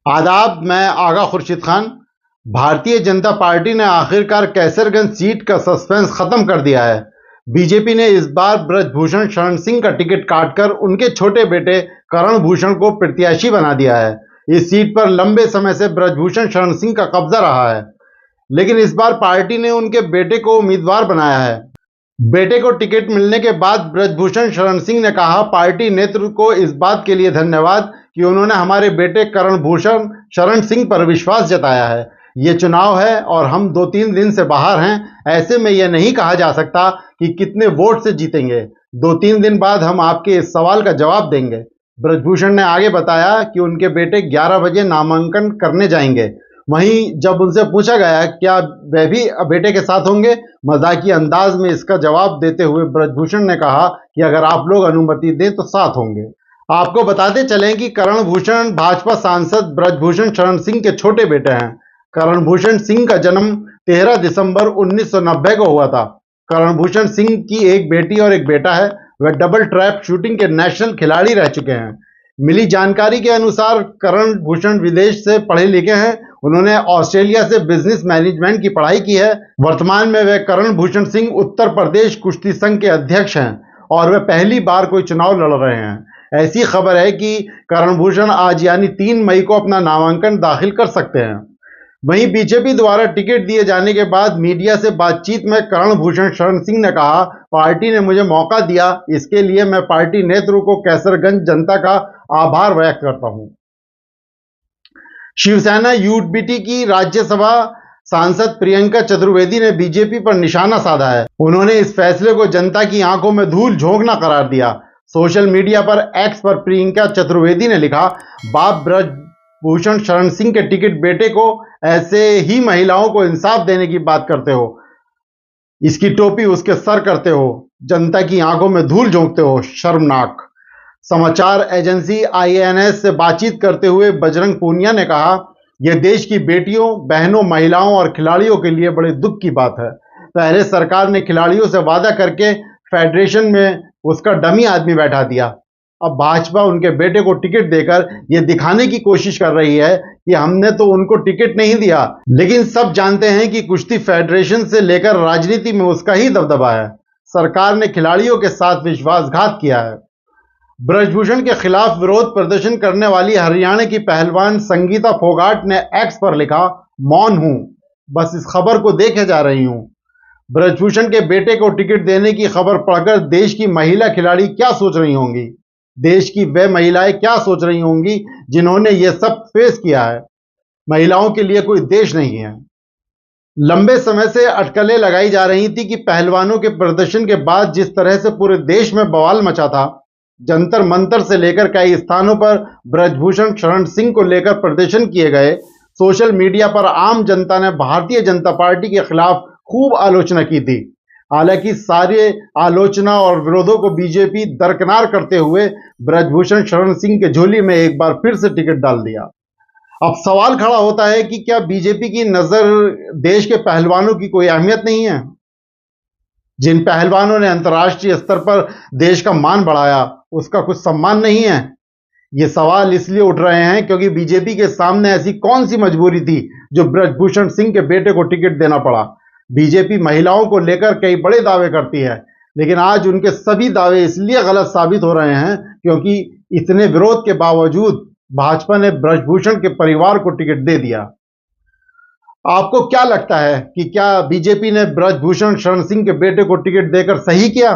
आदाब, मैं आगा खुर्शीद खान। भारतीय जनता पार्टी ने आखिरकार कैसरगंज सीट का सस्पेंस खत्म कर दिया है। बीजेपी ने इस बार ब्रजभूषण शरण सिंह का टिकट काटकर उनके छोटे बेटे करण भूषण को प्रत्याशी बना दिया है। इस सीट पर लंबे समय से ब्रजभूषण शरण सिंह का कब्जा रहा है, लेकिन इस बार पार्टी ने उनके बेटे को उम्मीदवार बनाया है। बेटे को टिकट मिलने के बाद ब्रजभूषण शरण सिंह ने कहा, पार्टी नेतृत्व को इस बात के लिए धन्यवाद कि उन्होंने हमारे बेटे करण भूषण शरण सिंह पर विश्वास जताया है। ये चुनाव है और हम 2-3 दिन से बाहर हैं, ऐसे में यह नहीं कहा जा सकता कि कितने वोट से जीतेंगे। 2-3 दिन बाद हम आपके इस सवाल का जवाब देंगे। ब्रजभूषण ने आगे बताया कि उनके बेटे 11 बजे नामांकन करने जाएंगे। वहीं जब उनसे पूछा गया क्या वह भी बेटे के साथ होंगे, मजाकिया अंदाज में इसका जवाब देते हुए ब्रजभूषण ने कहा कि अगर आप लोग अनुमति दें तो साथ होंगे। आपको बताते चलें कि करण भूषण भाजपा सांसद ब्रजभूषण शरण सिंह के छोटे बेटे हैं। करण भूषण सिंह का जन्म 13 दिसंबर 1990 को हुआ था। करण भूषण सिंह की एक बेटी और एक बेटा है। वह डबल ट्रैप शूटिंग के नेशनल खिलाड़ी रह चुके हैं। मिली जानकारी के अनुसार करण भूषण विदेश से पढ़े लिखे हैं। उन्होंने ऑस्ट्रेलिया से बिजनेस मैनेजमेंट की पढ़ाई की है। वर्तमान में वे करण भूषण सिंह उत्तर प्रदेश कुश्ती संघ के अध्यक्ष हैं और वे पहली बार कोई चुनाव लड़ रहे हैं। ऐसी खबर है कि करण भूषण आज यानी 3 मई को अपना नामांकन दाखिल कर सकते हैं। वहीं बीजेपी द्वारा टिकट दिए जाने के बाद मीडिया से बातचीत में करण भूषण शरण सिंह ने कहा, पार्टी ने मुझे मौका दिया, इसके लिए मैं पार्टी नेतृत्व को कैसरगंज जनता का आभार व्यक्त करता हूं। शिवसेना यूडीपी की राज्यसभा सांसद प्रियंका चतुर्वेदी ने बीजेपी पर निशाना साधा है। उन्होंने इस फैसले को जनता की आंखों में धूल झोंकना करार दिया। सोशल मीडिया पर एक्स पर प्रियंका चतुर्वेदी ने लिखा, बाप ब्रजभूषण शरण सिंह के टिकट बेटे को, ऐसे ही महिलाओं को इंसाफ देने की बात करते हो, इसकी टोपी उसके सर करते हो, जनता की आंखों में धूल झोंकते हो, शर्मनाक। समाचार एजेंसी IANS से बातचीत करते हुए बजरंग पूनिया ने कहा, यह देश की बेटियों, बहनों, महिलाओं और खिलाड़ियों के लिए बड़े दुख की बात है। पहले सरकार ने खिलाड़ियों से वादा करके फेडरेशन में उसका डमी आदमी बैठा दिया। अब भाजपा उनके बेटे को टिकट देकर यह दिखाने की कोशिश कर रही है कि हमने तो उनको टिकट नहीं दिया, लेकिन सब जानते हैं कि कुश्ती फेडरेशन से लेकर राजनीति में उसका ही दबदबा है। सरकार ने खिलाड़ियों के साथ विश्वासघात किया है। ब्रजभूषण के खिलाफ विरोध प्रदर्शन करने वाली हरियाणा की पहलवान संगीता फोगाट ने एक्स पर लिखा, मौन हूं, बस इस खबर को देखे जा रही हूं। ब्रजभूषण के बेटे को टिकट देने की खबर पढ़कर देश की महिला खिलाड़ी क्या सोच रही होंगी, देश की वे महिलाएं क्या सोच रही होंगी जिन्होंने ये सब फेस किया है। महिलाओं के लिए कोई देश नहीं है। लंबे समय से अटकलें लगाई जा रही थी कि पहलवानों के प्रदर्शन के बाद जिस तरह से पूरे देश में बवाल मचा था, जंतर मंतर से लेकर कई स्थानों पर ब्रजभूषण शरण सिंह को लेकर प्रदर्शन किए गए। सोशल मीडिया पर आम जनता ने भारतीय जनता पार्टी के खिलाफ खूब आलोचना की थी। हालांकि सारे आलोचना और विरोधों को बीजेपी दरकिनार करते हुए ब्रजभूषण शरण सिंह के झोली में एक बार फिर से टिकट डाल दिया। अब सवाल खड़ा होता है कि क्या बीजेपी की नजर देश के पहलवानों की कोई अहमियत नहीं है? जिन पहलवानों ने अंतर्राष्ट्रीय स्तर पर देश का मान बढ़ाया, उसका कुछ सम्मान नहीं है? ये सवाल इसलिए उठ रहे हैं क्योंकि बीजेपी के सामने ऐसी कौन सी मजबूरी थी जो ब्रजभूषण सिंह के बेटे को टिकट देना पड़ा। बीजेपी महिलाओं को लेकर कई बड़े दावे करती है, लेकिन आज उनके सभी दावे इसलिए गलत साबित हो रहे हैं क्योंकि इतने विरोध के बावजूद भाजपा ने ब्रजभूषण के परिवार को टिकट दे दिया। आपको क्या लगता है कि क्या बीजेपी ने ब्रजभूषण शरण सिंह के बेटे को टिकट देकर सही किया?